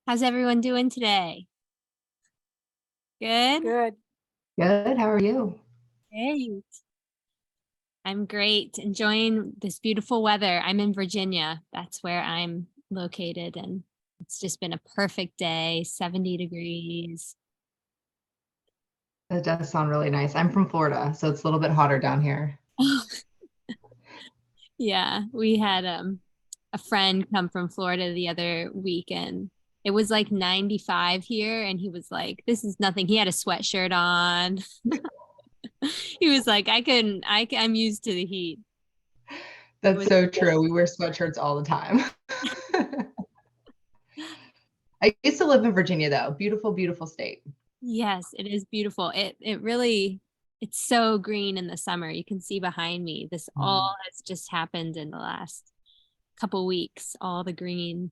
How's everyone doing today? Good? Good. Good. How are you? Great. I'm great. Enjoying this beautiful weather. I'm in Virginia. That's where I'm located. And it's just been a perfect day, 70 degrees. That does sound really nice. I'm from Florida, so it's a little bit hotter down here. Yeah, we had a friend come from Florida the other week and it was like 95 here and he was like, this is nothing. He had a sweatshirt on. He was like, I'm used to the heat. It That's was so true. We wear sweatshirts all the time. I used to live in Virginia, though. Beautiful, beautiful state. Yes, it is beautiful. It really it's so green in the summer. You can see behind me. This Mm. all has just happened in the last couple weeks. All the green,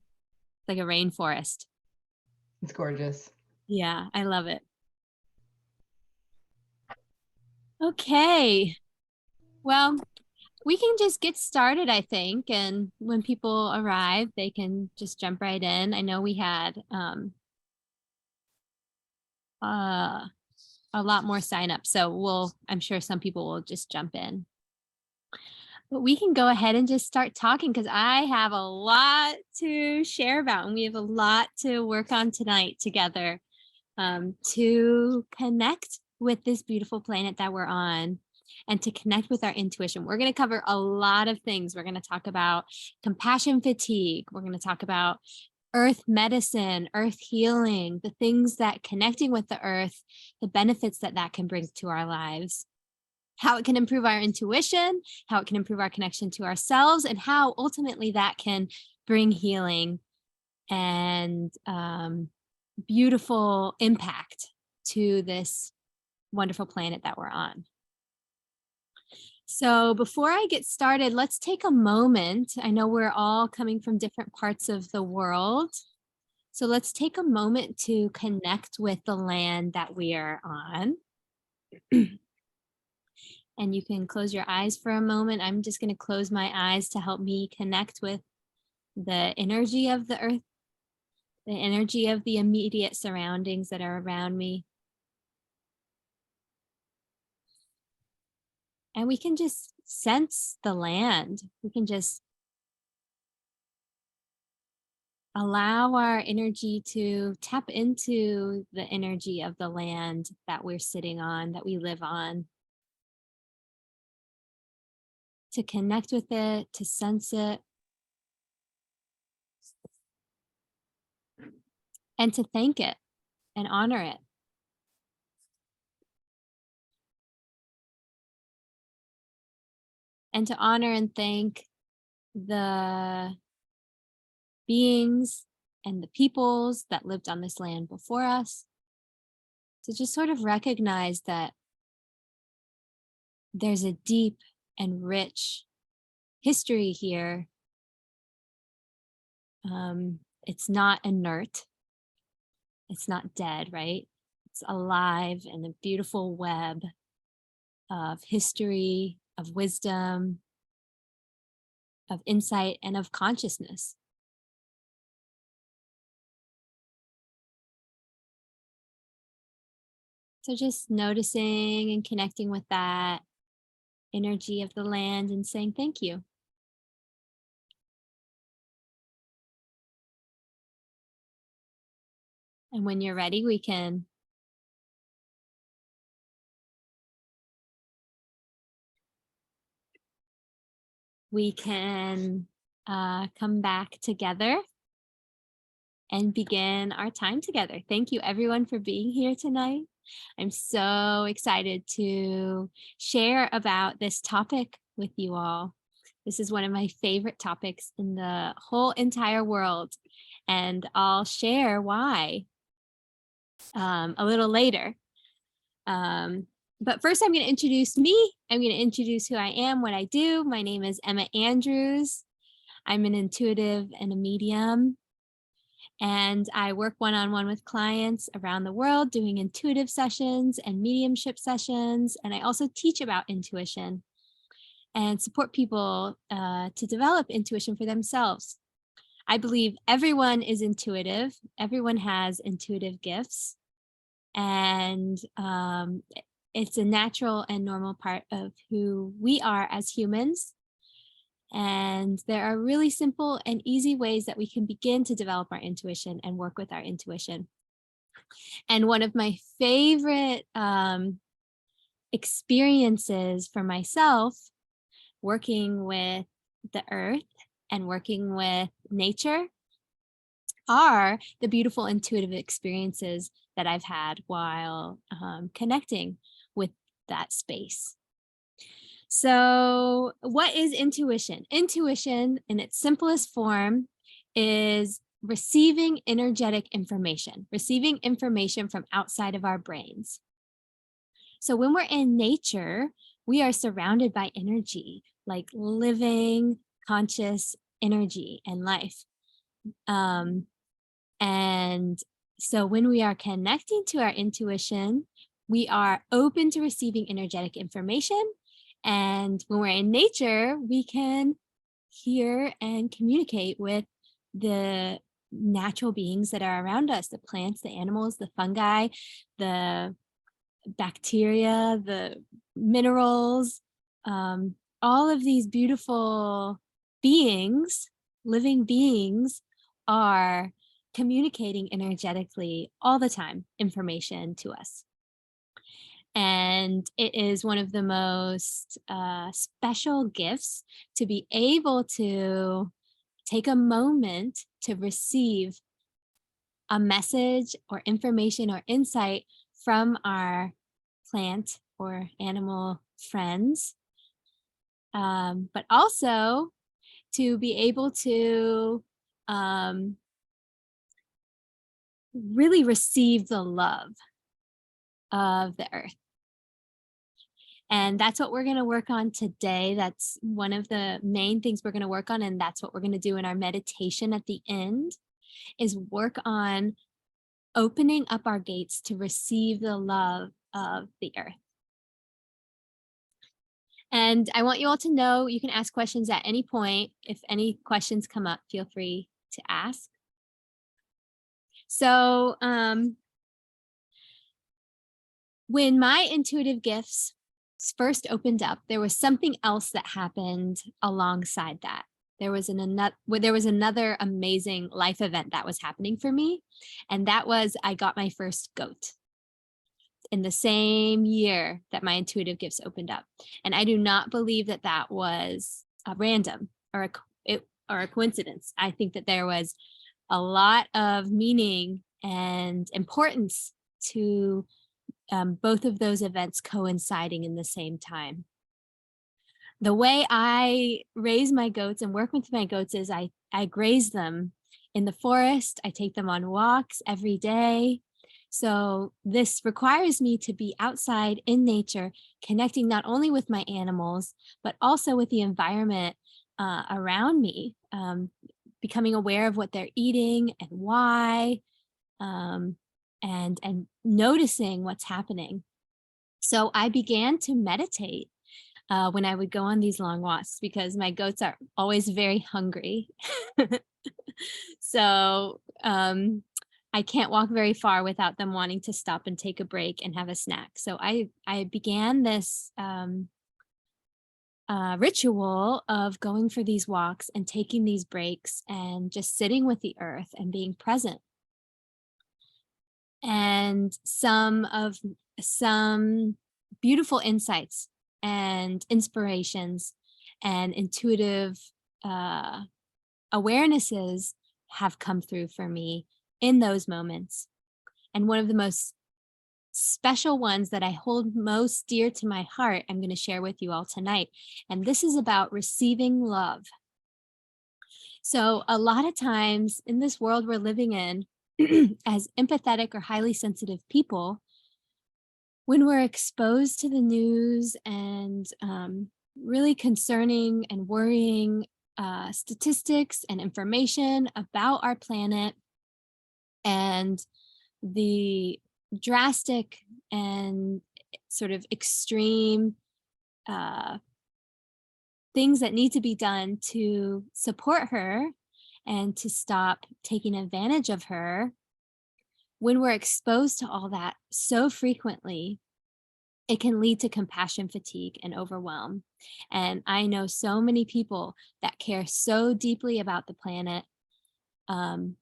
like a rainforest. It's gorgeous. Yeah, I love it. Okay. Well, we can just get started, I think, and when people arrive, they can just jump right in. I know we had uh a lot more signups, so I'm sure some people will just jump in. But we can go ahead and just start talking because I have a lot to share about and we have a lot to work on tonight together to connect with this beautiful planet that we're on and to connect with our intuition. We're going to cover a lot of things. We're going to talk about compassion fatigue. We're going to talk about earth medicine, earth healing, the things that connecting with the earth, the benefits that that can bring to our lives, how it can improve our intuition, how it can improve our connection to ourselves, and how ultimately that can bring healing and beautiful impact to this wonderful planet that we're on. So before I get started, let's take a moment. I know we're all coming from different parts of the world. So let's take a moment to connect with the land that we are on. And you can close your eyes for a moment. I'm just going to close my eyes to help me connect with the energy of the earth, the energy of the immediate surroundings that are around me. And we can just sense the land. We can just allow our energy to tap into the energy of the land that we're sitting on, that we live on, to connect with it, to sense it, and to thank it and honor it. And to honor and thank the beings and the peoples that lived on this land before us. To just sort of recognize that there's a deep and rich history here. It's not inert. It's not dead, right? It's alive and a beautiful web of history, of wisdom, of insight, and of consciousness. So just noticing and connecting with that energy of the land and saying thank you. And when you're ready, we can come back together and begin our time together. Thank you everyone for being here tonight. I'm so excited to share about this topic with you all. This is one of my favorite topics in the whole entire world, and I'll share why a little later. But first, I'm going to introduce me. I'm going to introduce who I am, what I do. My name is Emma Andrews. I'm an intuitive and a medium. And I work one-on-one with clients around the world doing intuitive sessions and mediumship sessions. And I also teach about intuition and support people to develop intuition for themselves. I believe everyone is intuitive. Everyone has intuitive gifts, and it's a natural and normal part of who we are as humans. And there are really simple and easy ways that we can begin to develop our intuition and work with our intuition. And one of my favorite experiences for myself working with the earth and working with nature are the beautiful intuitive experiences that I've had while connecting with that space. So, what is intuition? Intuition, in its simplest form, is receiving information from outside of our brains. So, when we're in nature, we are surrounded by energy, like living, conscious energy and life. Um, and so, when we are connecting to our intuition, we are open to receiving energetic information. And when we're in nature, we can hear and communicate with the natural beings that are around us, the plants, the animals, the fungi, the bacteria, the minerals, all of these beautiful beings, living beings, are communicating energetically all the time information to us. And it is one of the most special gifts to be able to take a moment to receive a message or information or insight from our plant or animal friends, but also to be able to um, really receive the love of the earth. And that's what we're going to work on today. That's one of the main things we're going to work on. And that's what we're going to do in our meditation at the end, is work on opening up our gates to receive the love of the earth. And I want you all to know you can ask questions at any point. If any questions come up, feel free to ask. So when my intuitive gifts first opened up, there was something else that happened alongside that. There was another amazing life event that was happening for me, and that was I got my first goat in the same year that my intuitive gifts opened up. And I do not believe that that was a random or a coincidence. I think that there was a lot of meaning and importance to both of those events coinciding in the same time. The way I raise my goats and work with my goats is I graze them in the forest. I take them on walks every day. So this requires me to be outside in nature, connecting not only with my animals, but also with the environment around me, becoming aware of what they're eating and why, and noticing what's happening. So I began to meditate when I would go on these long walks because my goats are always very hungry. So I can't walk very far without them wanting to stop and take a break and have a snack. So I began this ritual of going for these walks and taking these breaks and just sitting with the earth and being present. And some beautiful insights and inspirations and intuitive awarenesses have come through for me in those moments. And one of the most special ones that I hold most dear to my heart, I'm going to share with you all tonight. And this is about receiving love. So, a lot of times in this world we're living in, as empathetic or highly sensitive people, when we're exposed to the news and really concerning and worrying statistics and information about our planet and the drastic and sort of extreme things that need to be done to support her and to stop taking advantage of her. When we're exposed to all that so frequently, it can lead to compassion fatigue and overwhelm. And I know so many people that care so deeply about the planet, um,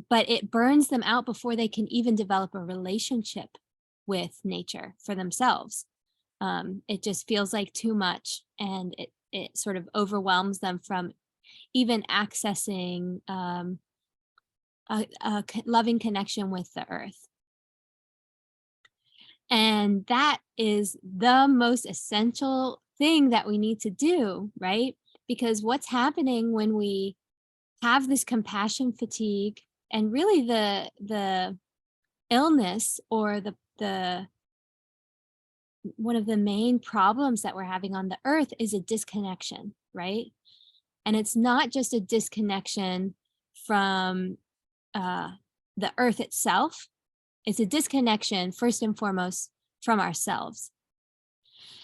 but it burns them out before they can even develop a relationship with nature for themselves. It just feels like too much, and it sort of overwhelms them from even accessing loving connection with the earth. And that is the most essential thing that we need to do, right? Because what's happening when we have this compassion fatigue, and really the illness, or the one of the main problems that we're having on the earth is a disconnection, right? And it's not just a disconnection from uh, the earth itself, it's a disconnection first and foremost from ourselves.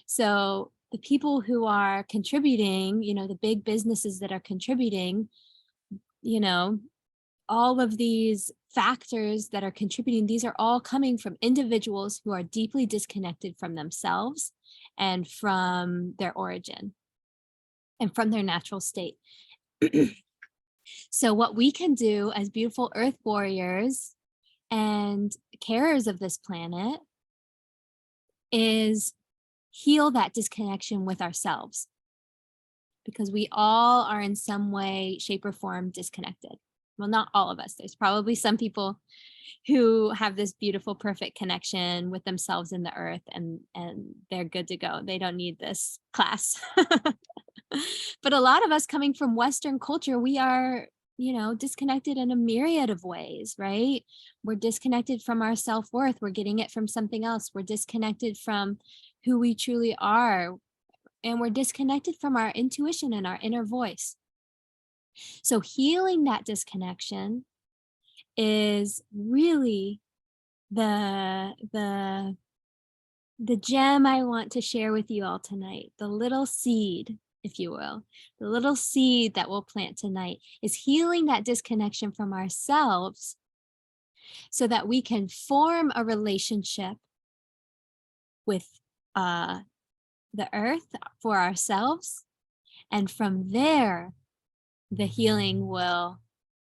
So the people who are contributing, the big businesses that are contributing, you know, all of these factors that are contributing, these are all coming from individuals who are deeply disconnected from themselves and from their origin and from their natural state. So what we can do as beautiful earth warriors and carers of this planet is heal that disconnection with ourselves, because we all are in some way, shape, or form disconnected. Well, not all of us. There's probably some people who have this beautiful, perfect connection with themselves and the earth, and they're good to go. They don't need this class. But a lot of us coming from Western culture, we are, disconnected in a myriad of ways, right? We're disconnected from our self-worth. We're getting it from something else. We're disconnected from who we truly are. And we're disconnected from our intuition and our inner voice. So healing that disconnection is really the the gem I want to share with you all tonight. The little seed, if you will, the little seed that we'll plant tonight is healing that disconnection from ourselves so that we can form a relationship with uh, the earth for ourselves. And from there, the healing will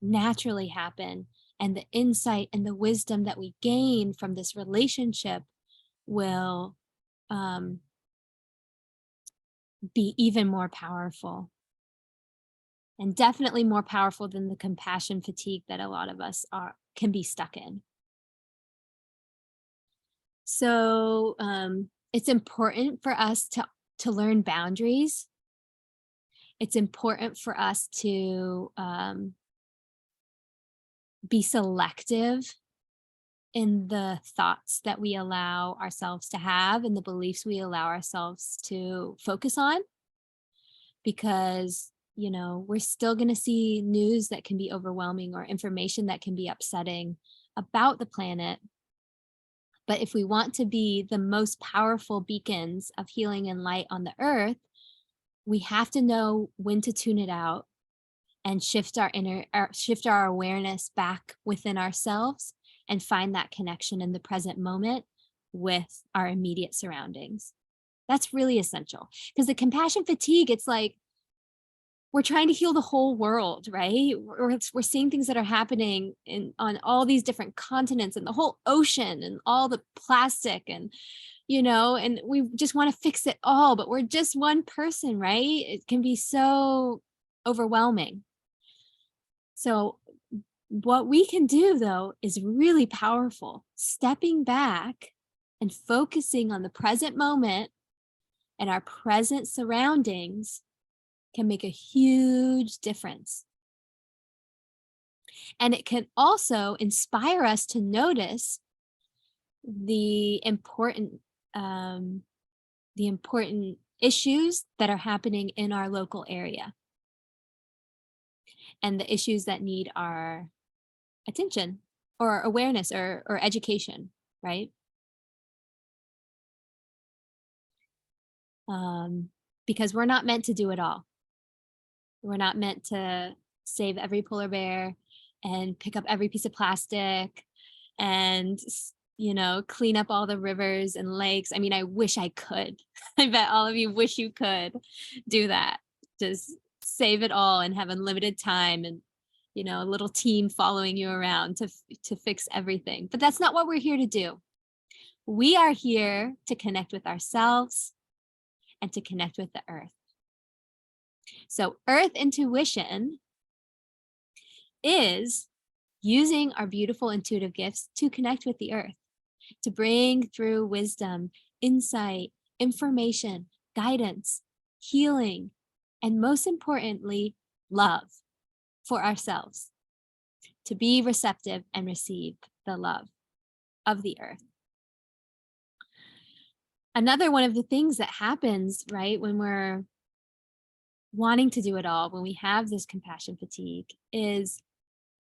naturally happen. And the insight and the wisdom that we gain from this relationship will be even more powerful, and definitely more powerful than the compassion fatigue that a lot of us can be stuck in. So it's important for us to learn boundaries. It's important for us to be selective in the thoughts that we allow ourselves to have and the beliefs we allow ourselves to focus on, because we're still going to see news that can be overwhelming or information that can be upsetting about the planet. But if we want to be the most powerful beacons of healing and light on the earth, we have to know when to tune it out and shift our awareness back within ourselves and find that connection in the present moment with our immediate surroundings. That's really essential, because the compassion fatigue, it's like we're trying to heal the whole world, right? We're seeing things that are happening on all these different continents and the whole ocean and all the plastic, and and we just want to fix it all, but we're just one person, right? It can be so overwhelming. So what we can do, though, is really powerful. Stepping back and focusing on the present moment and our present surroundings can make a huge difference. And it can also inspire us to notice the important issues that are happening in our local area, and the issues that need our attention or awareness or education, right? Because we're not meant to do it all. We're not meant to save every polar bear and pick up every piece of plastic and clean up all the rivers and lakes. I mean, I wish I could. I bet all of you wish you could do that. Just save it all and have unlimited time and a little team following you around to fix everything. But that's not what we're here to do. We are here to connect with ourselves and to connect with the earth. So earth intuition is using our beautiful intuitive gifts to connect with the earth, to bring through wisdom, insight, information, guidance, healing, and most importantly, love for ourselves, to be receptive and receive the love of the earth. Another one of the things that happens, right, when we're wanting to do it all, when we have this compassion fatigue, is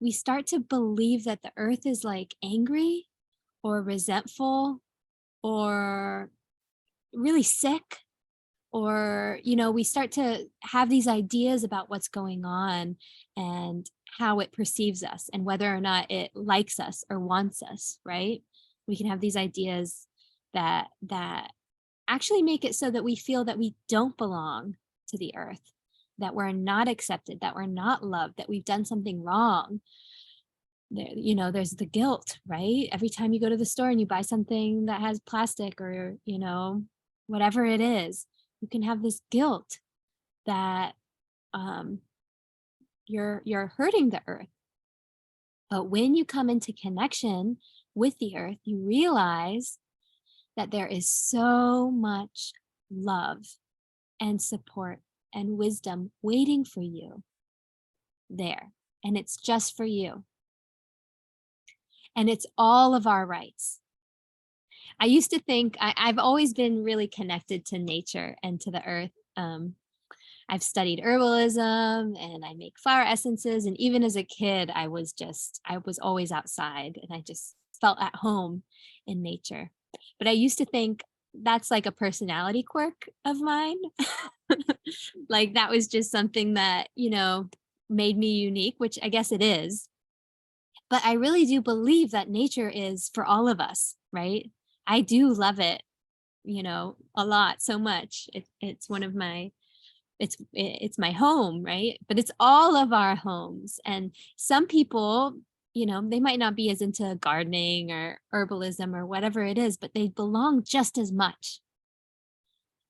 we start to believe that the earth is like angry or resentful or really sick, or we start to have these ideas about what's going on and how it perceives us and whether or not it likes us or wants us, right? We can have these ideas that actually make it so that we feel that we don't belong to the earth, that we're not accepted, that we're not loved, that we've done something wrong. There's the guilt, right? Every time you go to the store and you buy something that has plastic or whatever it is, you can have this guilt that you're hurting the earth. But when you come into connection with the earth, you realize that there is so much love and support and wisdom waiting for you there. And it's just for you. And it's all of our rights. I used to think I've always been really connected to nature and to the earth. I've studied herbalism and I make flower essences. And even as a kid, I was always outside and I just felt at home in nature. But I used to think that's like a personality quirk of mine. Like that was just something that, made me unique, which I guess it is. But I really do believe that nature is for all of us, right? I do love it, a lot, so much. It's one of my, it's my home, right? But it's all of our homes. And some people, they might not be as into gardening or herbalism or whatever it is, but they belong just as much.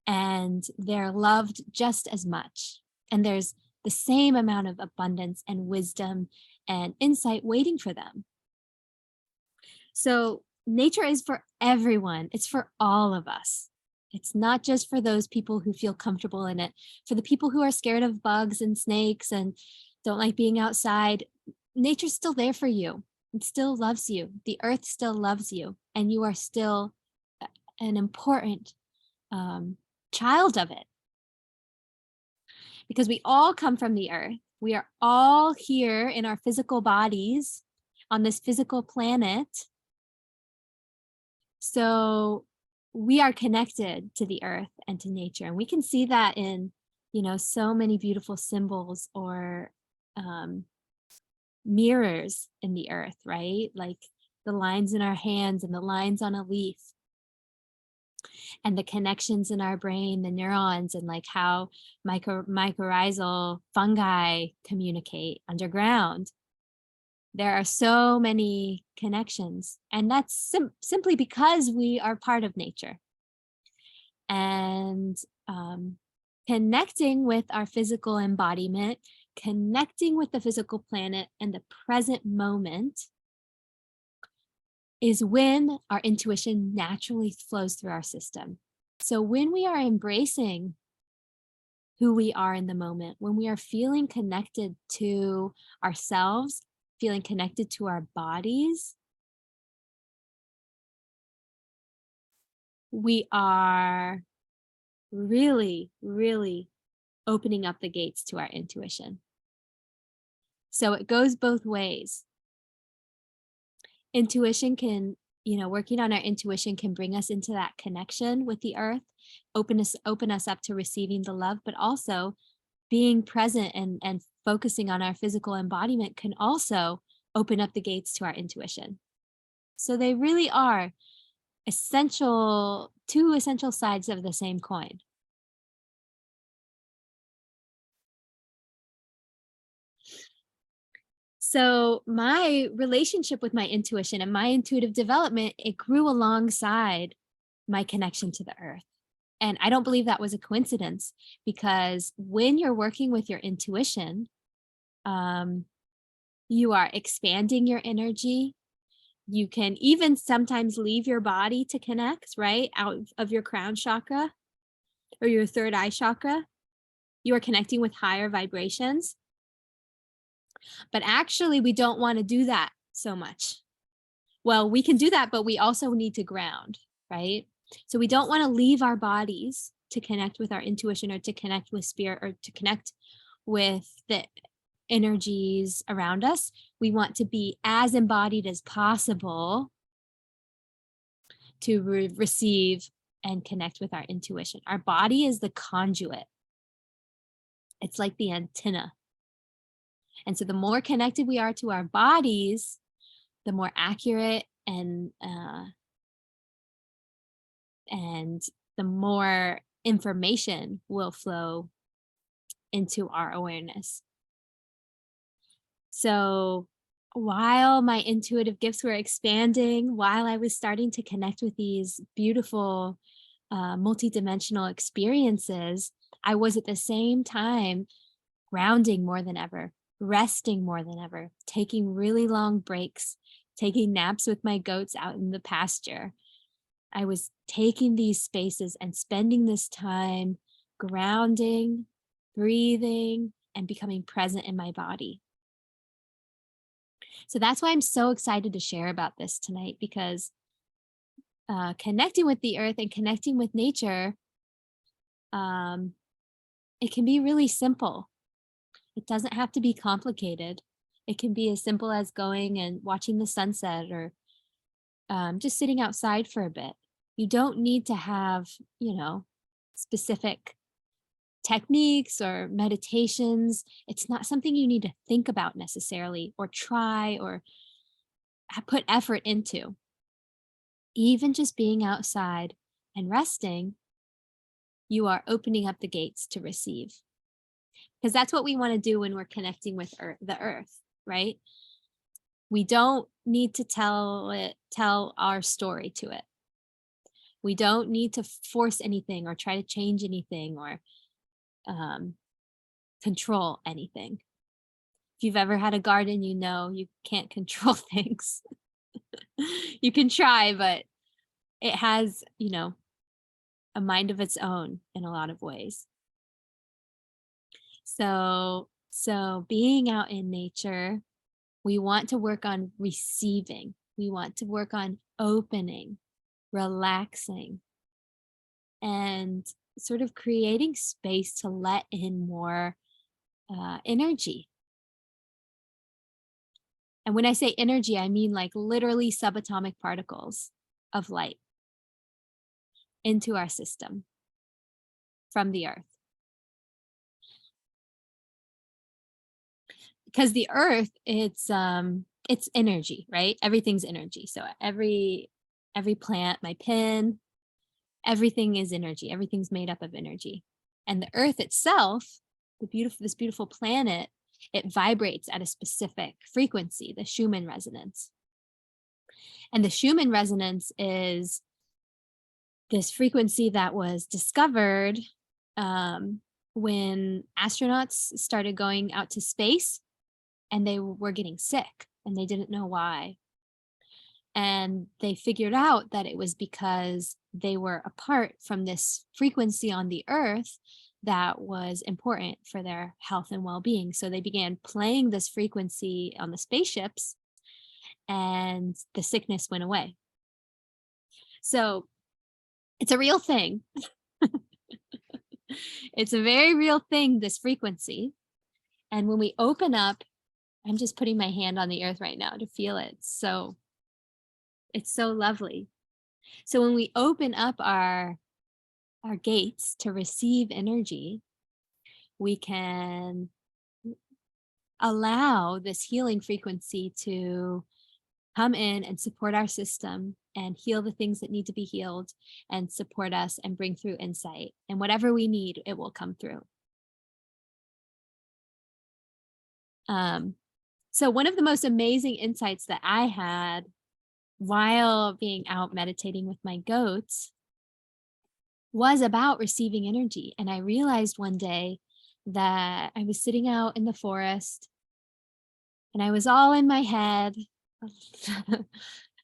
And they're loved just as much. And there's the same amount of abundance and wisdom and insight waiting for them. So nature is for everyone. It's for all of us. It's not just for those people who feel comfortable in it. For the people who are scared of bugs and snakes and don't like being outside, nature's still there for you. It still loves you. The earth still loves you. And you are still an important child of it. Because we all come from the earth. We are all here in our physical bodies on this physical planet. So we are connected to the earth and to nature. And we can see that in, so many beautiful symbols or mirrors in the earth, right? Like the lines in our hands and the lines on a leaf. And the connections in our brain, the neurons, and like how mycorrhizal fungi communicate underground. There are so many connections, and that's simply because we are part of nature. And connecting with our physical embodiment, connecting with the physical planet and the present moment is when our intuition naturally flows through our system. So when we are embracing who we are in the moment, when we are feeling connected to ourselves, feeling connected to our bodies, we are really, really opening up the gates to our intuition. So it goes both ways. Intuition can, working on our intuition can bring us into that connection with the earth, open us up to receiving the love, but also being present and focusing on our physical embodiment can also open up the gates to our intuition. So they really are two essential sides of the same coin. So my relationship with my intuition and my intuitive development, it grew alongside my connection to the earth. And I don't believe that was a coincidence, because when you're working with your intuition, um, you are expanding your energy. You can even sometimes leave your body to connect, right? Out of your crown chakra or your third eye chakra. You are connecting with higher vibrations. But actually, we don't want to do that so much. Well, we can do that, but we also need to ground, right? So we don't want to leave our bodies to connect with our intuition or to connect with spirit or to connect with the energies around us. We want to be as embodied as possible to receive and connect with our intuition. Our body is the conduit. It's like the antenna. And so the more connected we are to our bodies, the more accurate and the more information will flow into our awareness. So while my intuitive gifts were expanding, while I was starting to connect with these beautiful multidimensional experiences, I was at the same time grounding more than ever, resting more than ever, taking really long breaks, taking naps with my goats out in the pasture. I was taking these spaces and spending this time grounding, breathing, and becoming present in my body. So that's why I'm so excited to share about this tonight, because connecting with the earth and connecting with nature, um, it can be really simple. It doesn't have to be complicated. It can be as simple as going and watching the sunset or just sitting outside for a bit. You don't need to have, specific techniques or meditations. It's not something you need to think about necessarily or try or put effort into. Even just being outside and resting, you are opening up the gates to receive. Because that's what we want to do when we're connecting with the earth, right? We don't need to tell our story to it. We don't need to force anything or try to change anything or control anything. If you've ever had a garden, you know you can't control things. You can try, but it has, a mind of its own in a lot of ways. So being out in nature, we want to work on receiving. We want to work on opening, relaxing, and sort of creating space to let in more energy. And when I say energy, I mean like literally subatomic particles of light into our system from the earth. Because the earth, it's energy, right? Everything's energy. So every plant, my pin, everything is energy. Everything's made up of energy. And the earth itself, this beautiful planet, it vibrates at a specific frequency, the Schumann resonance. And the Schumann resonance is this frequency that was discovered when astronauts started going out to space and they were getting sick and they didn't know why. And they figured out that it was because they were apart from this frequency on the earth that was important for their health and well-being. So they began playing this frequency on the spaceships and the sickness went away. So it's a real thing. It's a very real thing, this frequency. And when we open up, I'm just putting my hand on the earth right now to feel it. So it's so lovely. So when we open up our gates to receive energy, we can allow this healing frequency to come in and support our system and heal the things that need to be healed and support us and bring through insight. And whatever we need, it will come through. Um, so, one of the most amazing insights that I had while being out meditating with my goats was about receiving energy. And I realized one day that I was sitting out in the forest and I was all in my head.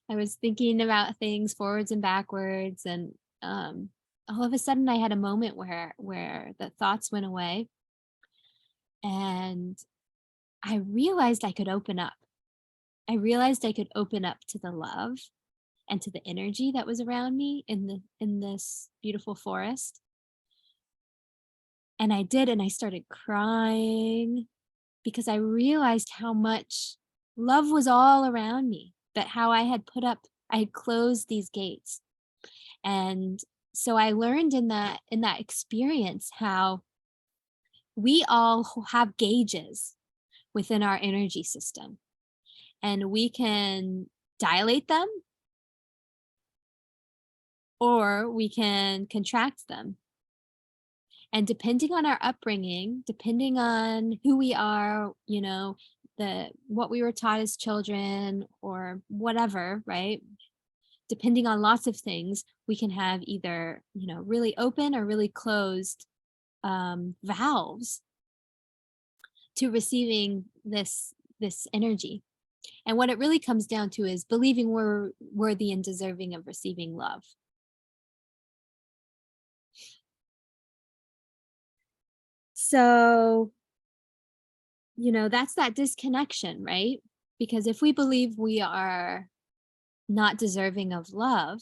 I was thinking about things forwards and backwards, and all of a sudden I had a moment where the thoughts went away, and I realized I could open up. I realized I could open up to the love and to the energy that was around me in this beautiful forest. And I did, and I started crying because I realized how much love was all around me, but how I had closed these gates. And so I learned in that experience how we all have gauges within our energy system, and we can dilate them or we can contract them. And depending on our upbringing, depending on who we are, the what we were taught as children or whatever, right? Depending on lots of things, we can have either, really open or really closed valves to receiving this energy. And what it really comes down to is believing we're worthy and deserving of receiving love. So, that's that disconnection, right? Because if we believe we are not deserving of love,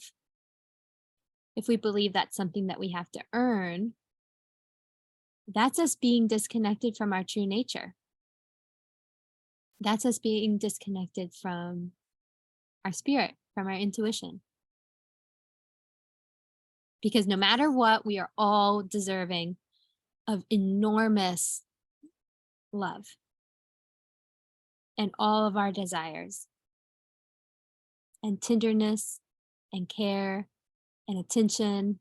if we believe that's something that we have to earn, that's us being disconnected from our true nature. That's us being disconnected from our spirit, from our intuition. Because no matter what, we are all deserving of enormous love and all of our desires and tenderness and care and attention.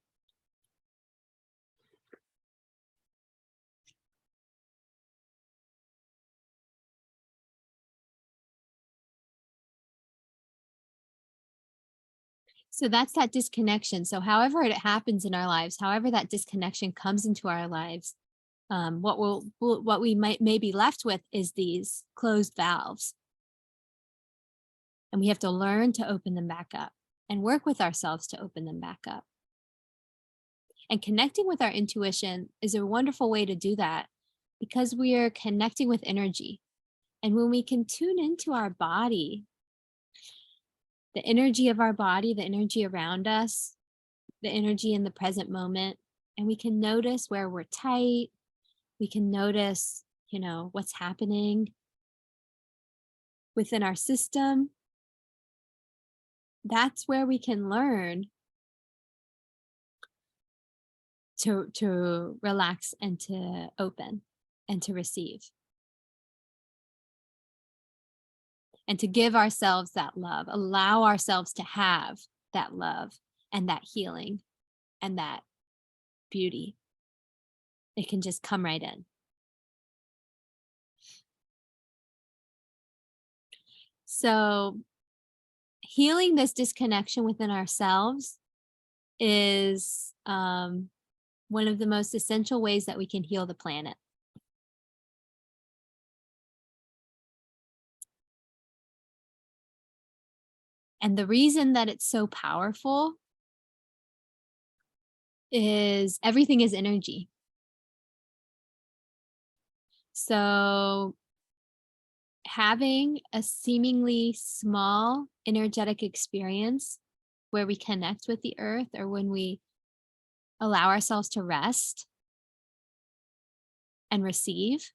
So that's that disconnection. So however it happens in our lives, however that disconnection comes into our lives, what we may be left with is these closed valves, and we have to learn to open them back up and work with ourselves to open them back up. And connecting with our intuition is a wonderful way to do that because we are connecting with energy. And when we can tune into our body, the energy of our body, the energy around us, the energy in the present moment, and we can notice where we're tight, we can notice, what's happening within our system. That's where we can learn to relax and to open and to receive and to give ourselves that love, allow ourselves to have that love and that healing and that beauty. It can just come right in. So, healing this disconnection within ourselves is one of the most essential ways that we can heal the planet. And the reason that it's so powerful is everything is energy. So, having a seemingly small energetic experience where we connect with the earth or when we allow ourselves to rest and receive,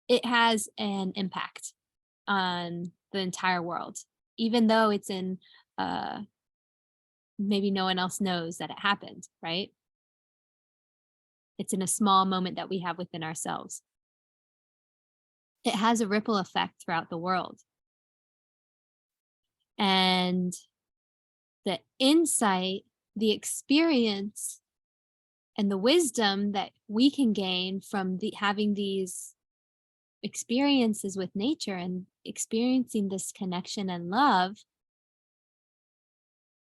it has an impact on the entire world, even though it's in maybe no one else knows that it happened, right? It's in a small moment that we have within ourselves. It has a ripple effect throughout the world. And the insight, the experience, and the wisdom that we can gain from having these experiences with nature and experiencing this connection and love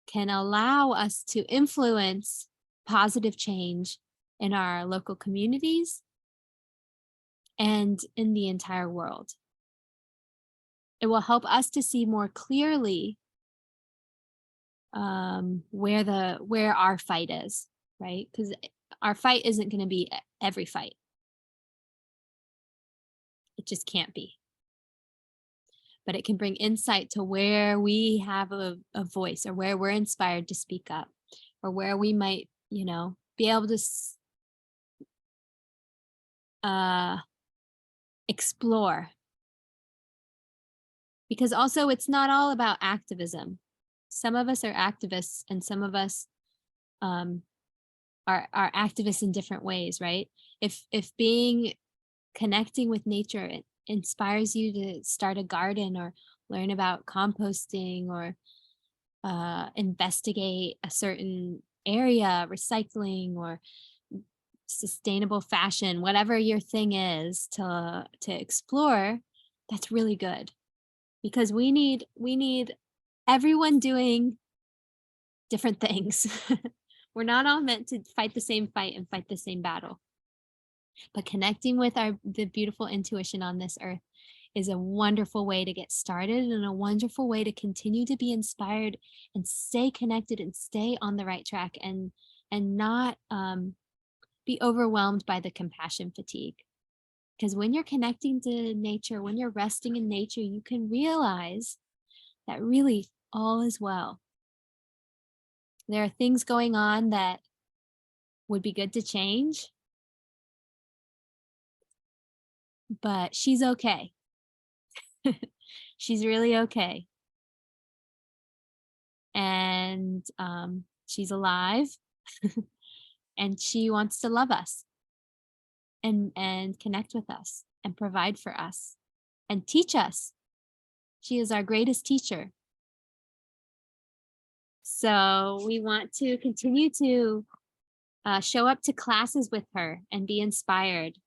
can allow us to influence positive change in our local communities and in the entire world. It will help us to see more clearly where our fight is, right? Because our fight isn't going to be every fight. It just can't be. But it can bring insight to where we have a voice, or where we're inspired to speak up, or where we might, be able to explore. Because also, it's not all about activism. Some of us are activists, and some of us are activists in different ways, right? If connecting with nature, it inspires you to start a garden, or learn about composting, or investigate a certain area, recycling, or sustainable fashion, whatever your thing is to explore, that's really good, because we need everyone doing different things. We're not all meant to fight the same fight and fight the same battle. But connecting with the beautiful intuition on this earth is a wonderful way to get started, and a wonderful way to continue to be inspired and stay connected and stay on the right track, and not be overwhelmed by the compassion fatigue. Because when you're connecting to nature, when you're resting in nature, you can realize that really all is well. There are things going on that would be good to change, but she's okay. She's really okay. And she's alive, and she wants to love us, and connect with us, and provide for us, and teach us. She is our greatest teacher. So we want to continue to show up to classes with her and be inspired.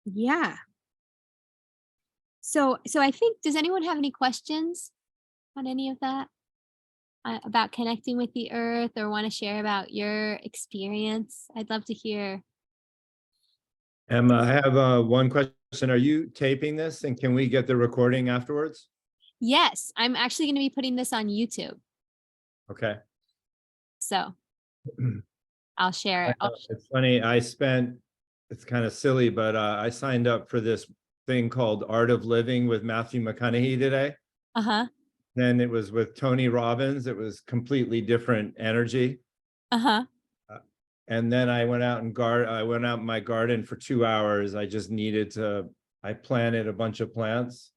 Yeah. So I think, does anyone have any questions on any of that? About connecting with the earth, or want to share about your experience? I'd love to hear. Emma, I have one question. Are you taping this, and can we get the recording afterwards? Yes, I'm actually going to be putting this on YouTube. Okay. So I'll share it. It's funny. It's kind of silly, but I signed up for this thing called Art of Living with Matthew McConaughey today. Uh-huh. Then it was with Tony Robbins. It was completely different energy. Uh-huh. And then I went out in my garden for 2 hours. I planted a bunch of plants,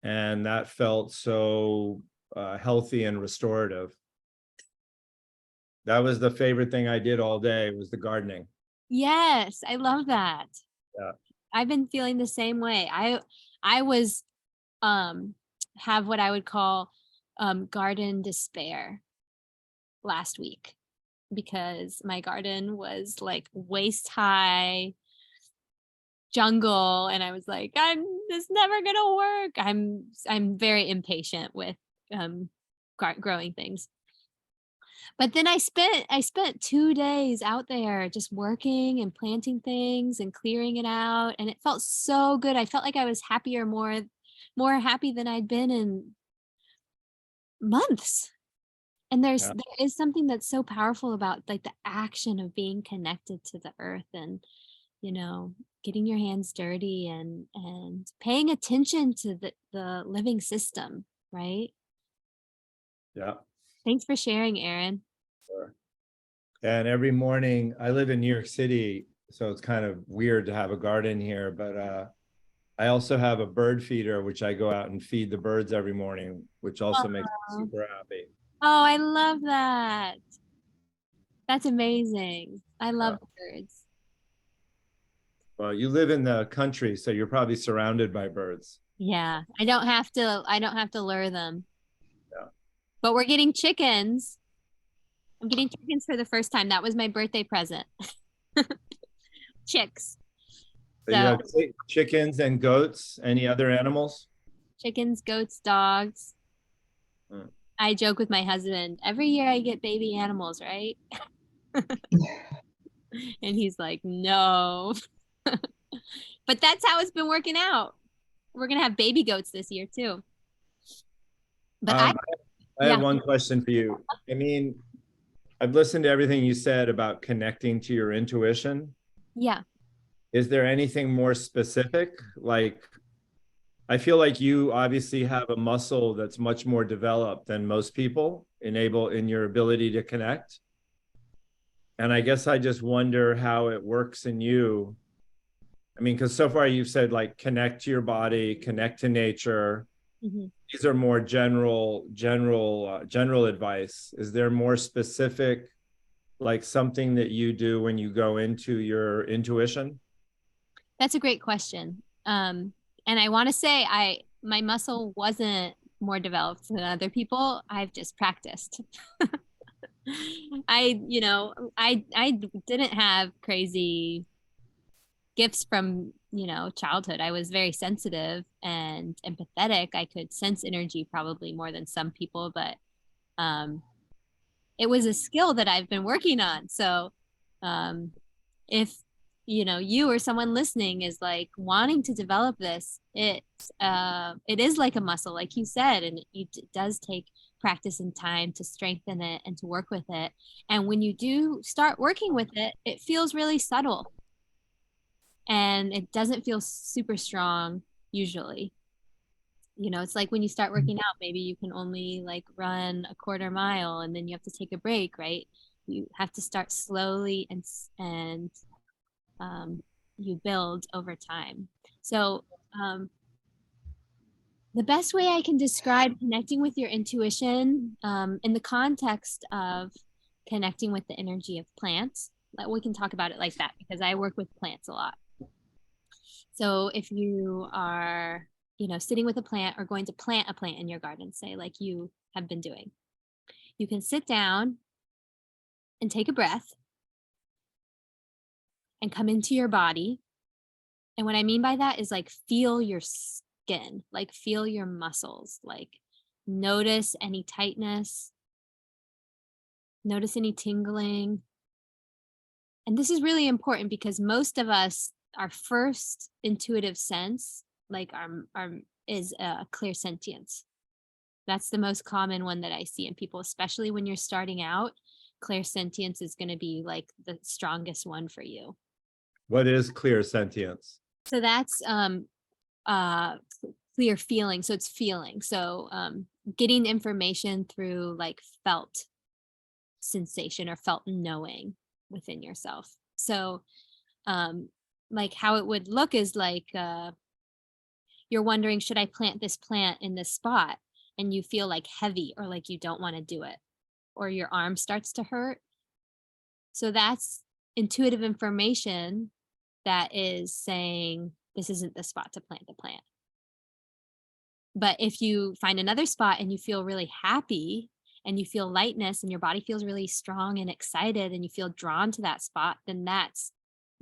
and that felt so healthy and restorative. That was the favorite thing I did all day, was the gardening. Yes, I love that. Yeah. I've been feeling the same way. I was have what I would call garden despair last week, because my garden was like waist high jungle, and I was like, this never gonna work. I'm very impatient with growing things. But then I spent 2 days out there just working and planting things and clearing it out, and it felt so good. I felt like I was happier, more happy than I'd been in months. And Yeah. there is something that's so powerful about, like, the action of being connected to the earth, and getting your hands dirty, and paying attention to the living system, right? Yeah. Thanks for sharing, Aaron. Sure. And every morning, I live in New York City, so it's kind of weird to have a garden here, but I also have a bird feeder, which I go out and feed the birds every morning, which also makes me Oh, super happy. I love that. That's amazing. I Yeah. love birds. Well, you live in the country, so you're probably surrounded by birds. Yeah, I don't have to lure them. Yeah. But we're getting chickens. I'm getting chickens for the first time. That was my birthday present. Chicks. So you So have chickens and goats. Any other animals? chickens, goats, dogs. Hmm. I joke with my husband, every year I get baby animals, right? And he's like, no. But that's how it's been working out. We're gonna have baby goats this year too. But Um, I have yeah, one question for you. I mean, I've listened to everything you said about connecting to your intuition. yeah. Is there anything more specific? Like, I feel like you obviously have a muscle that's much more developed than most people in your ability to connect. And I guess I just wonder how it works in you. I mean, because so far you've said like connect to your body, connect to nature. Mhm. These are more general advice. Is there more specific, like something that you do when you go into your intuition? That's a great question. And I want to say my muscle wasn't more developed than other people. I've just practiced. I didn't have crazy gifts from, childhood. I was very sensitive and empathetic. I could sense energy probably more than some people, but um it was a skill that I've been working on. So, um, if you or someone listening is like wanting to develop this, it is like a muscle, like you said, and it does take practice and time to strengthen it and to work with it. And when you do start working with it, it feels really subtle and it doesn't feel super strong usually. It's like when you start working out, maybe you can only like run a quarter mile and then you have to take a break, right? You have to start slowly and um, you build over time. So, the best way I can describe connecting with your intuition in the context of connecting with the energy of plants, like we can talk about it like that because I work with plants a lot. So if you are, sitting with a plant or going to plant a plant in your garden, say like you have been doing, you can sit down and take a breath and come into your body. And what I mean by that is like feel your skin, like feel your muscles, like notice any tightness, notice any tingling. And this is really important because most of us, our first intuitive sense, like our is a clear sentience. That's the most common one that I see in people, especially when you're starting out. Clairsentience is going to be like the strongest one for you. What is clear sentience? So that's uh clear feeling. So it's feeling. So getting information through like felt sensation or felt knowing within yourself. So um like how it would look is like you're wondering, should I plant this plant in this spot? And you feel like heavy or like you don't want to do it, or your arm starts to hurt. So that's intuitive information that is saying this isn't the spot to plant the plant. But if you find another spot and you feel really happy and you feel lightness and your body feels really strong and excited and you feel drawn to that spot, then that's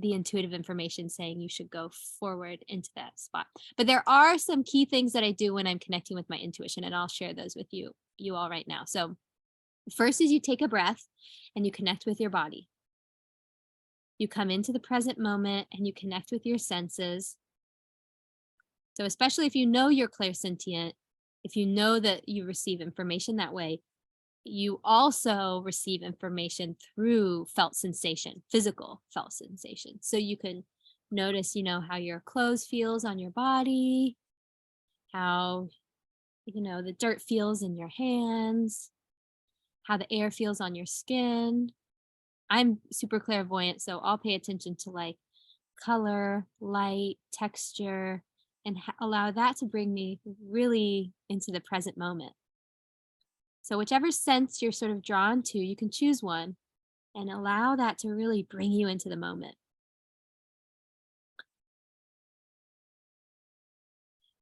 the intuitive information saying you should go forward into that spot. But there are some key things that I do when I'm connecting with my intuition, and I'll share those with you all right now. So first is you take a breath and you connect with your body. You come into the present moment and you connect with your senses. So especially if you know you're clairsentient, if you know that you receive information that way, you also receive information through felt sensation, physical felt sensation. So you can notice, how your clothes feels on your body, how, the dirt feels in your hands, how the air feels on your skin. I'm super clairvoyant, so I'll pay attention to like color, light, texture, and allow that to bring me really into the present moment. So, whichever sense you're sort of drawn to, you can choose one and allow that to really bring you into the moment.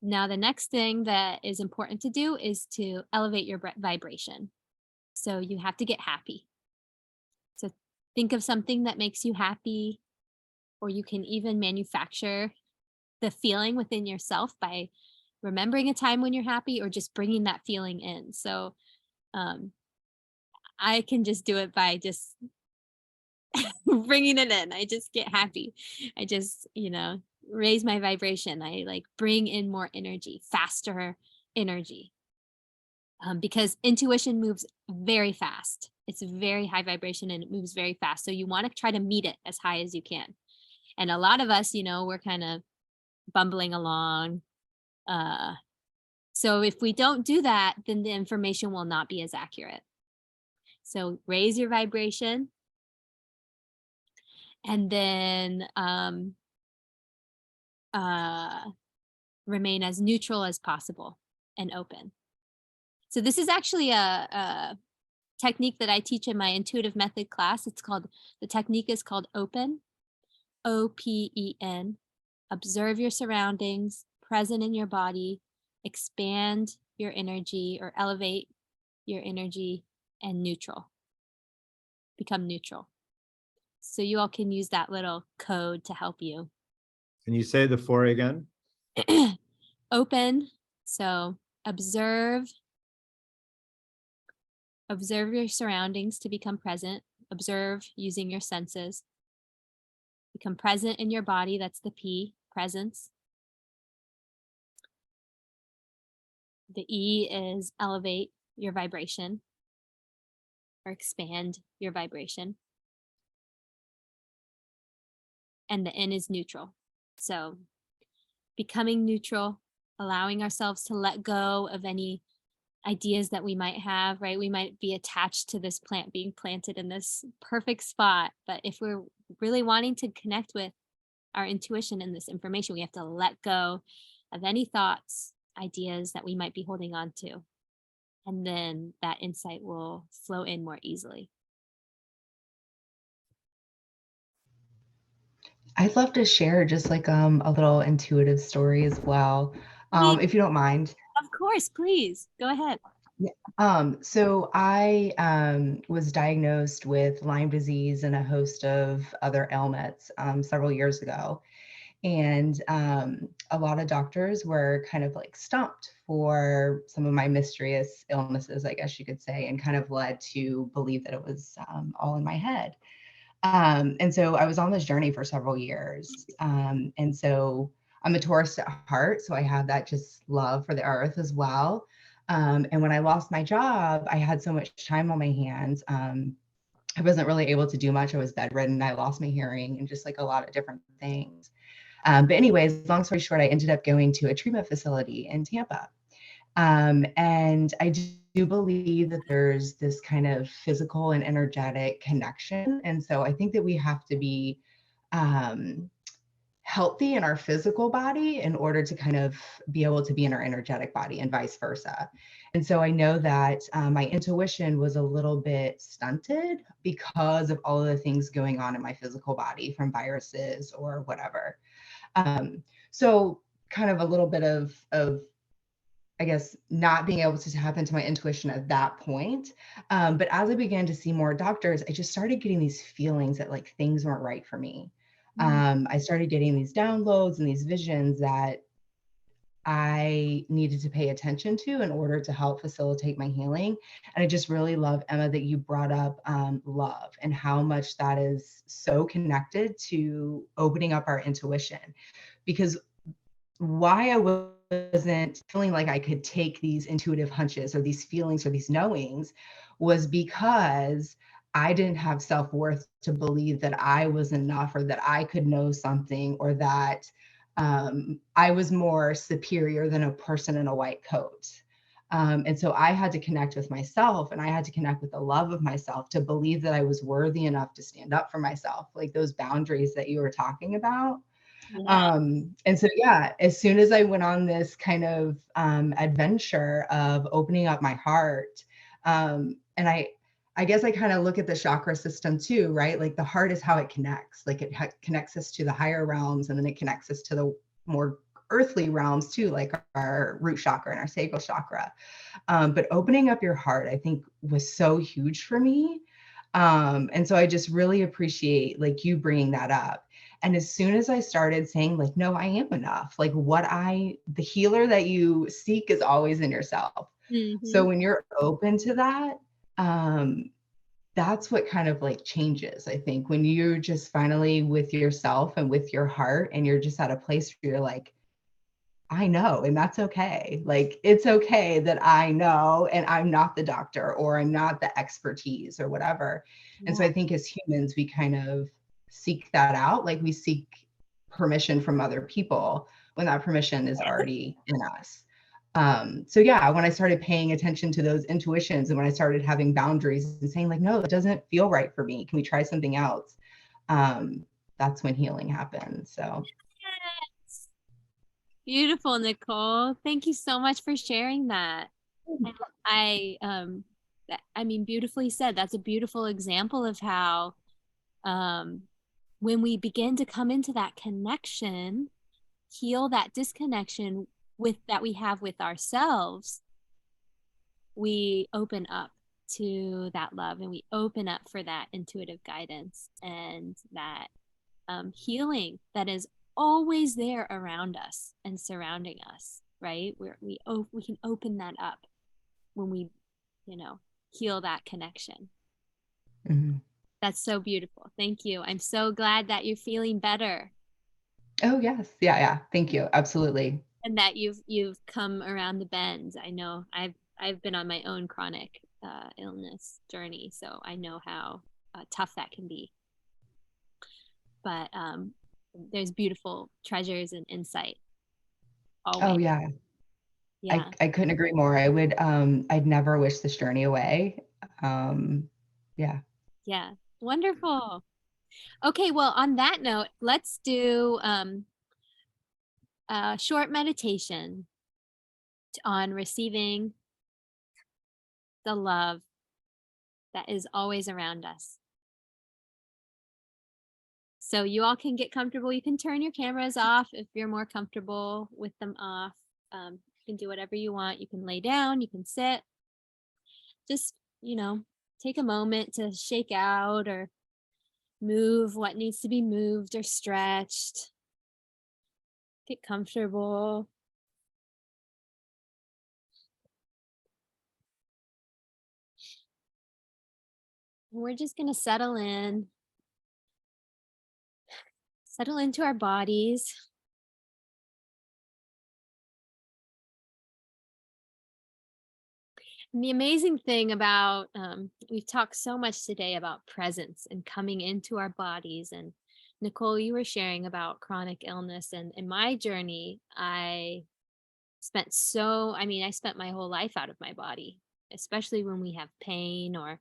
Now, the next thing that is important to do is to elevate your vibration. So, you have to get happy. So, think of something that makes you happy, or you can even manufacture the feeling within yourself by remembering a time when you're happy or just bringing that feeling in. So, um, I can just do it by just bringing it in. I just get happy. I just, raise my vibration. I like bring in more energy, faster energy. Because intuition moves very fast. It's very high vibration and it moves very fast. So you want to try to meet it as high as you can. And a lot of us, we're kind of bumbling along. Uh, so if we don't do that, then the information will not be as accurate. So raise your vibration and then uh, remain as neutral as possible and open. So this is actually a technique that I teach in my intuitive method class. The technique is called open, OPEN. Observe your surroundings, present in your body, expand your energy or elevate your energy, and neutral. Become neutral. So you all can use that little code to help you. Can you say the 4 again? Open. So observe your surroundings to become present. Observe using your senses. Become present in your body. That's the P, presence. The E is elevate your vibration or expand your vibration. And the N is neutral. So becoming neutral, allowing ourselves to let go of any ideas that we might have, right? We might be attached to this plant being planted in this perfect spot. But if we're really wanting to connect with our intuition and this information, we have to let go of any thoughts, ideas that we might be holding on to. And then that insight will flow in more easily. I'd love to share just like a little intuitive story as well, Please, if you don't mind. of course, please go ahead. Yeah. So I was diagnosed with Lyme disease and a host of other ailments several years ago. And a lot of doctors were kind of like stumped for some of my mysterious illnesses, I guess you could say, and kind of led to believe that it was all in my head. And so I was on this journey for several years. And so I'm a Taurus at heart, so I have that just love for the earth as well. And when I lost my job, I had so much time on my hands. I wasn't really able to do much. I was bedridden. I lost my hearing and just like a lot of different things. But anyways, long story short, I ended up going to a treatment facility in Tampa. And I do believe that there's this kind of physical and energetic connection. And so I think that we have to be healthy in our physical body in order to kind of be able to be in our energetic body and vice versa. And so I know that my intuition was a little bit stunted because of all of the things going on in my physical body from viruses or whatever. So kind of a little bit of I guess, not being able to tap into my intuition at that point. But as I began to see more doctors, I just started getting these feelings that like things weren't right for me. I started getting these downloads and these visions that I needed to pay attention to in order to help facilitate my healing. And I just really love, Emma, that you brought up love and how much that is so connected to opening up our intuition. Because why I wasn't feeling like I could take these intuitive hunches or these feelings or these knowings was because I didn't have self-worth to believe that I was enough or that I could know something or that I was more superior than a person in a white coat. And so I had to connect with myself and I had to connect with the love of myself to believe that I was worthy enough to stand up for myself, like those boundaries that you were talking about. Yeah. And so, yeah, as soon as I went on this kind of adventure of opening up my heart, and I guess I kind of look at the chakra system too, right? Like the heart is how it connects. Like it connects us to the higher realms, and then it connects us to the more earthly realms too, like our root chakra and our sacral chakra. But opening up your heart, I think, was so huge for me. And so I just really appreciate like you bringing that up. And as soon as I started saying like, no, I am enough, like the healer that you seek is always in yourself. So Hmm. when you're open to that, um, that's what kind of like changes, I think, when you're just finally with yourself and with your heart, and you're just at a place where you're like, I know, and that's okay. Like, it's okay that I know, and I'm not the doctor, or I'm not the expertise, or whatever. And so Yeah. I think as humans, we kind of seek that out. Like, we seek permission from other people when that permission is already in us. So yeah, when I started paying attention to those intuitions, and when I started having boundaries and saying like, no, it doesn't feel right for me. Can we try something else? Um, that's when healing happens. So Yes. Beautiful, Nicole. Thank you so much for sharing that. And I mean, beautifully said. That's a beautiful example of how, um, when we begin to come into that connection, heal that disconnection with that we have with ourselves, we open up to that love, and we open up for that intuitive guidance and that healing that is always there around us and surrounding us, right? We can open that up when we, you know, heal that connection. mhm. That's so beautiful. Thank you. I'm so glad that you're feeling better Oh, yes. Yeah, yeah. Thank you. Absolutely. and that you've come around the bend. I know I've been on my own chronic illness journey, so I know how tough that can be. But there's beautiful treasures and insight Oh, always. yeah. I Yeah, I couldn't agree more. I'd never wish this journey away. Um, yeah. yeah, wonderful. Okay, well, on that note, let's do a short meditation on receiving the love that is always around us. So you all can get comfortable. You can turn your cameras off if you're more comfortable with them off. You can do whatever you want. You can lay down, you can sit. Just, take a moment to shake out or move what needs to be moved or stretched. Get comfortable. We're just going to settle into our bodies. And the amazing thing about, we've talked so much today about presence and coming into our bodies. And Nicole, you were sharing about chronic illness. And in my journey, I spent my whole life out of my body, especially when we have pain or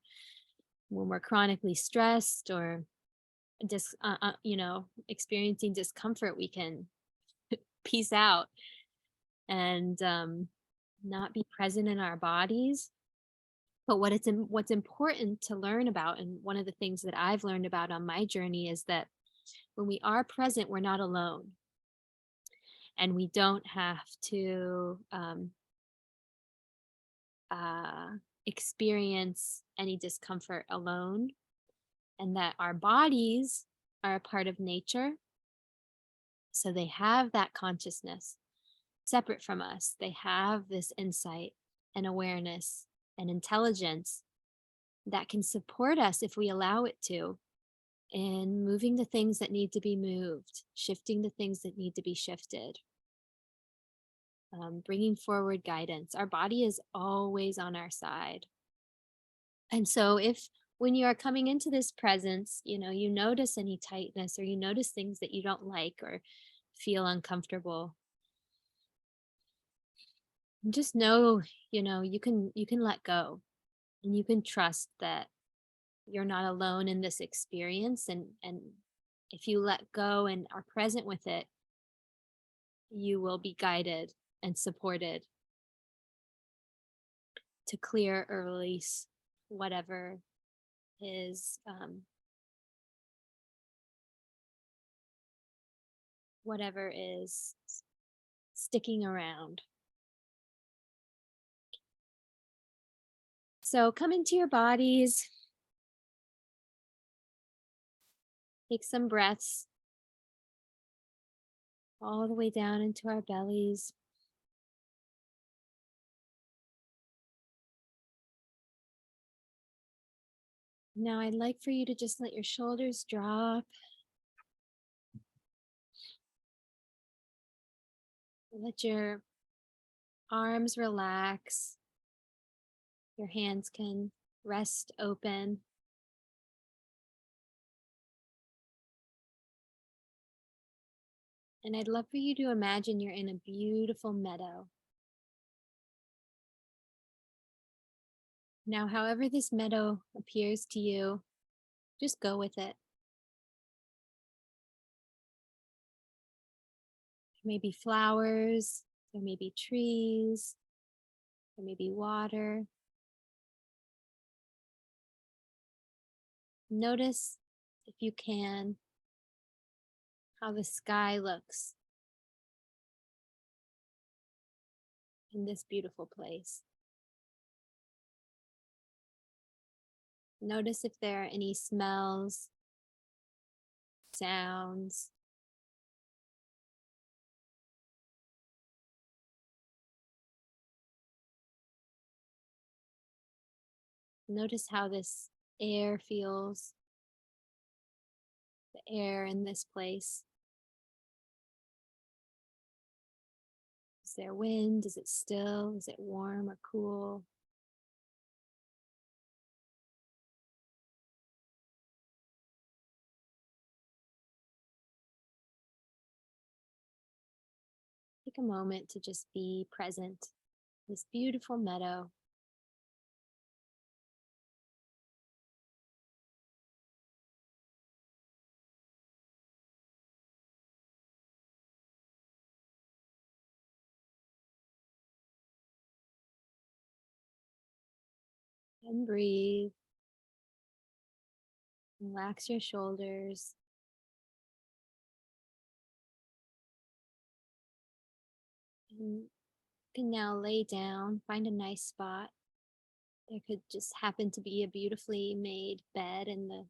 when we're chronically stressed or just, experiencing discomfort, we can peace out and not be present in our bodies. But what's important to learn about, and one of the things that I've learned about on my journey, is that when we are present, we're not alone, and we don't have to uh, experience any discomfort alone, and that our bodies are a part of nature, so they have that consciousness separate from us. They have this insight and awareness and intelligence that can support us if we allow it to, in moving the things that need to be moved, shifting the things that need to be shifted, bringing forward guidance. Our body is always on our side. And so, if when you are coming into this presence, you notice any tightness or you notice things that you don't like or feel uncomfortable, just know, you can let go, and you can trust that you're not alone in this experience. And if you let go and are present with it, you will be guided and supported to clear or release whatever is sticking around. So come into your bodies, take some breaths all the way down into our bellies. Now I'd like for you to just let your shoulders drop. Let your arms relax. Your hands can rest open. And I'd love for you to imagine you're in a beautiful meadow. Now, however this meadow appears to you, just go with it. There may be flowers, there may be trees, there may be water. Notice, if you can, how the sky looks in this beautiful place. Notice if there are any smells, sounds. Notice how this air feels, the air in this place. Is there wind? Is it still? Is it warm or cool? Take a moment to just be present in this beautiful meadow. And breathe. Relax your shoulders. And you can now lay down, find a nice spot. There could just happen to be a beautifully made bed in the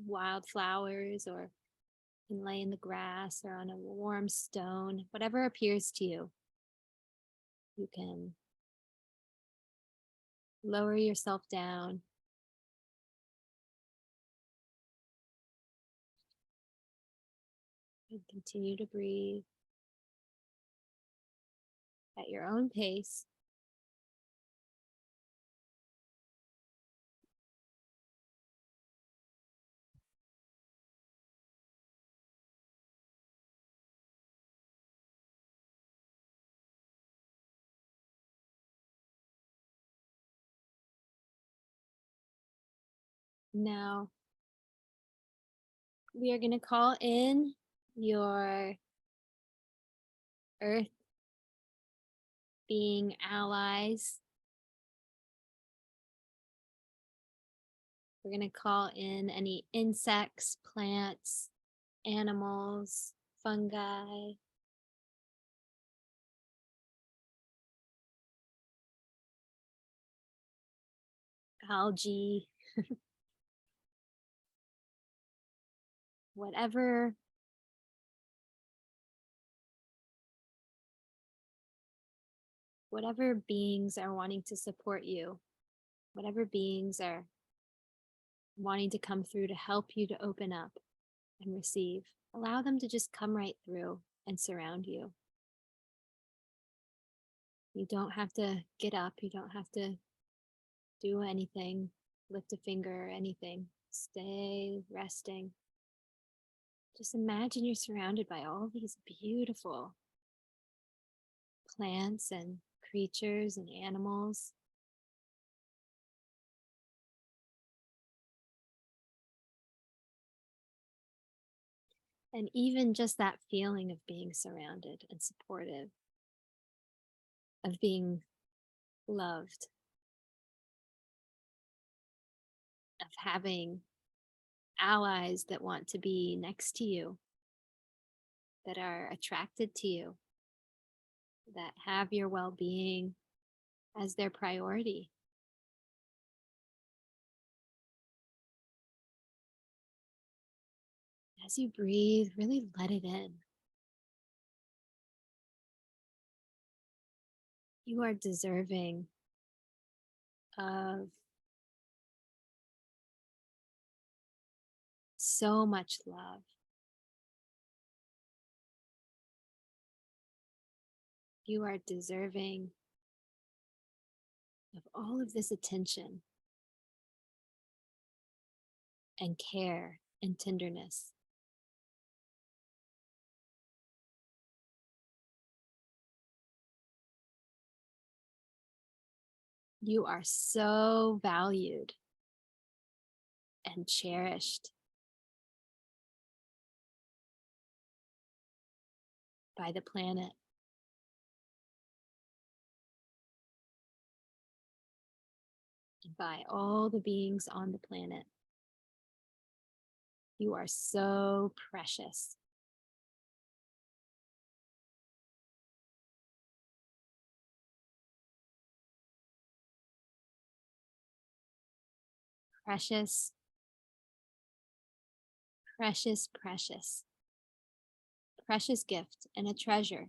wildflowers, or you can lay in the grass or on a warm stone, whatever appears to you. You can lower yourself down. And continue to breathe at your own pace. Now, we are going to call in your earth being allies. We're going to call in any insects, plants, animals, fungi, algae, whatever beings are wanting to support you, whatever beings are wanting to come through to help you to open up and receive. Allow them to just come right through and surround you. You don't have to get up. You don't have to do anything, lift a finger or anything. Stay resting. Just imagine you're surrounded by all these beautiful plants and creatures and animals. And even just that feeling of being surrounded and supported, of being loved, of having allies that want to be next to you, that are attracted to you, that have your well being as their priority. As you breathe, really let it in. You are deserving of so much love. You are deserving of all of this attention and care and tenderness. You are so valued and cherished by the planet. And by all the beings on the planet. You are so precious. Precious, precious, precious. Precious gift and a treasure.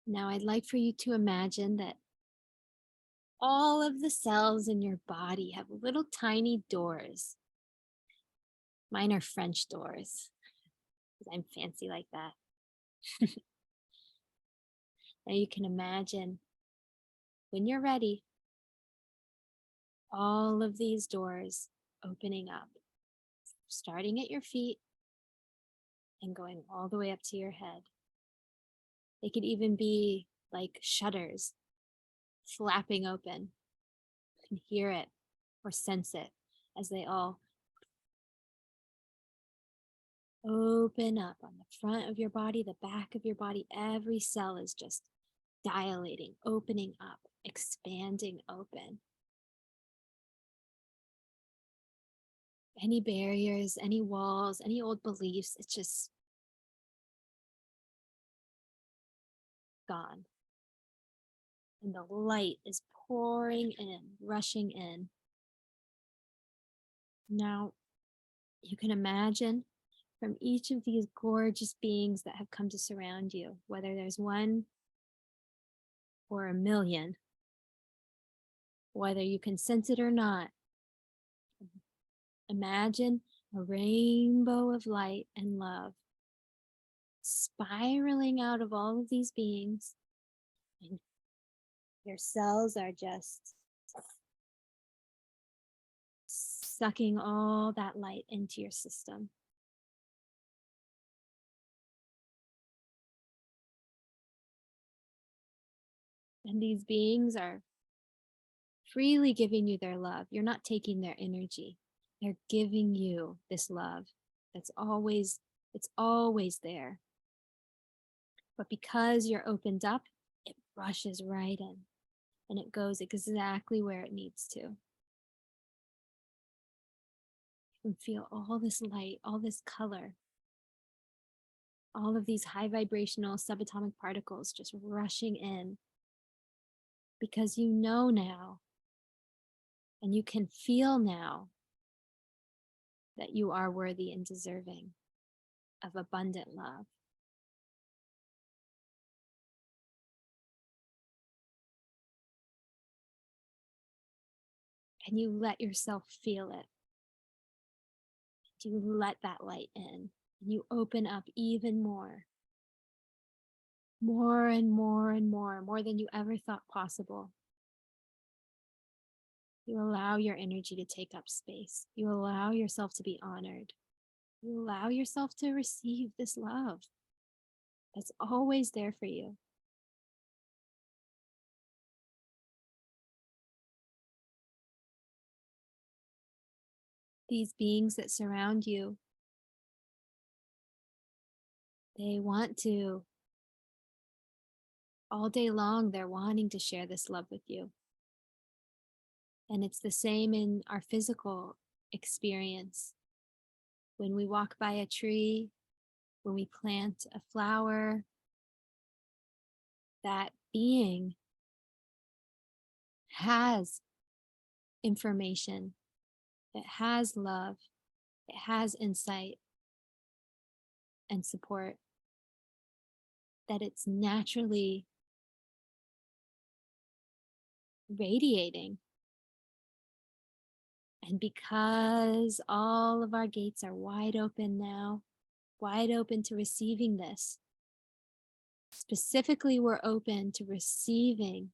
Now, I'd like for you to imagine that all of the cells in your body have little tiny doors. Mine are French doors because I'm fancy like that. Now you can imagine when you're ready, all of these doors opening up, starting at your feet and going all the way up to your head. They could even be like shutters flapping open. You can hear it or sense it as they all open up on the front of your body, the back of your body. Every cell is just dilating, opening up, expanding open. Any barriers, any walls, any old beliefs, it's just gone. And the light is pouring in, rushing in. Now, you can imagine from each of these gorgeous beings that have come to surround you, whether there's one or a million, whether you can sense it or not, imagine a rainbow of light and love spiraling out of all of these beings. And your cells are just sucking all that light into your system. And these beings are freely giving you their love. You're not taking their energy. They're giving you this love it's always there. But because you're opened up, it rushes right in and it goes exactly where it needs to. You can feel all this light, all this color, all of these high vibrational subatomic particles just rushing in because you know now and you can feel now that you are worthy and deserving of abundant love. And you let yourself feel it. You let that light in. And you open up even more. More and more and more than you ever thought possible. You allow your energy to take up space. You allow yourself to be honored. You allow yourself to receive this love that's always there for you. these beings that surround you, they want to, all day long, they're wanting to share this love with you. And it's the same in our physical experience. When we walk by a tree, when we plant a flower, that being has information, it has love, it has insight and support that it's naturally radiating. And because all of our gates are wide open now, wide open to receiving this, specifically, we're open to receiving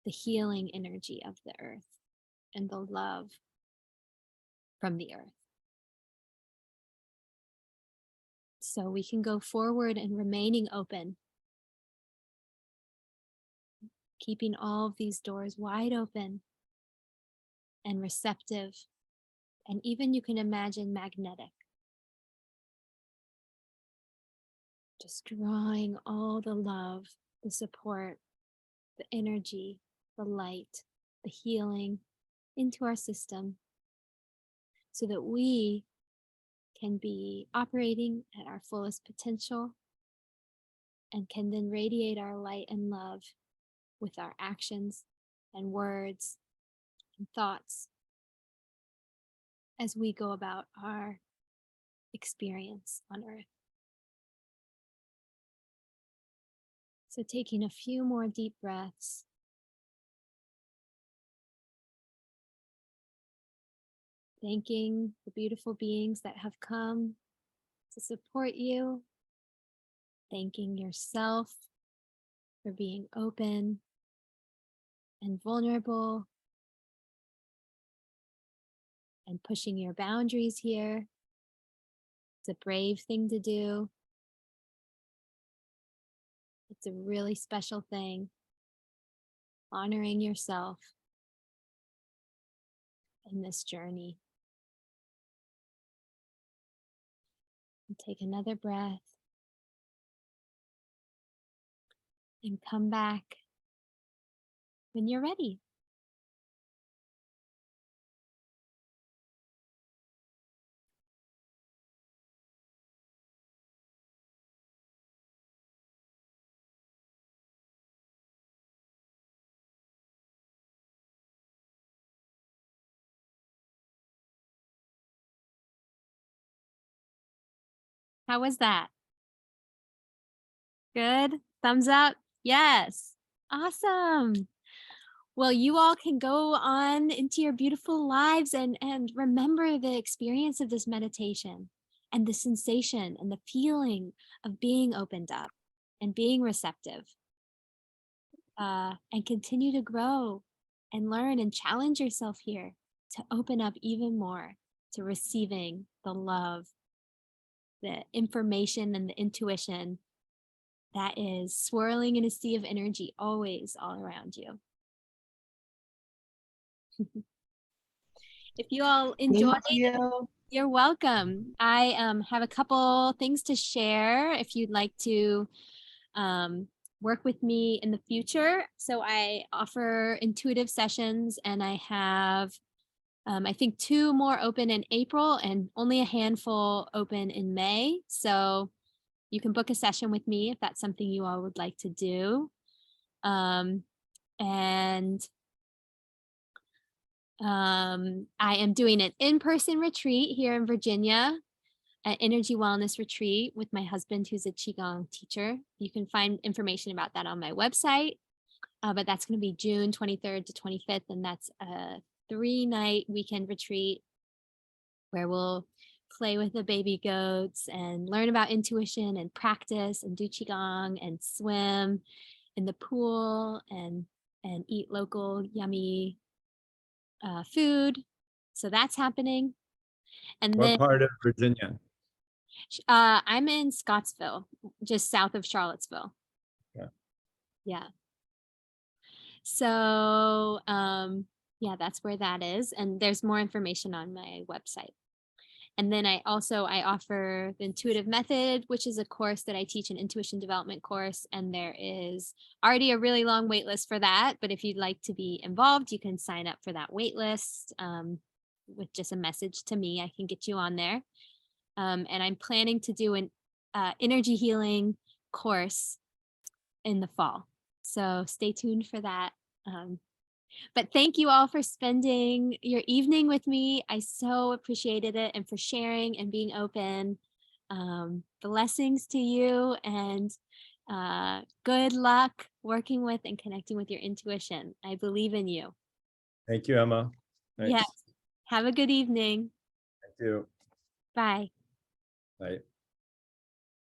the healing energy of the earth and the love from the earth. So we can go forward and remaining open, keeping all of these doors wide open and receptive. And even you can imagine magnetic. Just drawing all the love, the support, the energy, the light, the healing into our system so that we can be operating at our fullest potential and can then radiate our light and love with our actions and words and thoughts as we go about our experience on earth. So taking a few more deep breaths. Thanking the beautiful beings that have come to support you. Thanking yourself for being open and vulnerable and pushing your boundaries here. It's a brave thing to do. It's a really special thing. Honoring yourself in this journey. And take another breath and come back when you're ready. How was that? Good? Thumbs up? Yes. Awesome. Well, you all can go on into your beautiful lives and remember the experience of this meditation and the sensation and the feeling of being opened up and being receptive. And continue to grow and learn and challenge yourself here to open up even more to receiving the love, the information and the intuition that is swirling in a sea of energy always all around you. If you all enjoyed, you're welcome. I have a couple things to share if you'd like to work with me in the future. So I offer intuitive sessions and I have I think 2 more open in April and only a handful open in May. So you can book a session with me if that's something you all would like to do. I am doing an in-person retreat here in Virginia, an energy wellness retreat with my husband, who's a Qigong teacher. You can find information about that on my website, but that's going to be June 23rd to 25th, and that's a 3-night weekend retreat where we'll play with the baby goats and learn about intuition and practice and do Qigong and swim in the pool and eat local yummy food. So that's happening. And What then part of Virginia? I'm in Scottsville, just south of Charlottesville. Yeah. Yeah. So Yeah, that's where that is. And there's more information on my website. And then I offer the intuitive method, which is a course that I teach, an intuition development course. And there is already a really long wait list for that. But if you'd like to be involved, you can sign up for that wait list with just a message to me. I can get you on there. And I'm planning to do an energy healing course in the fall. So stay tuned for that. But thank you all for spending your evening with me. I so appreciated it, and for sharing and being open. Blessings to you, and good luck working with and connecting with your intuition. I believe in you. Thank you, Emma. Thanks. Yes. Have a good evening. Thank you. Bye. Bye.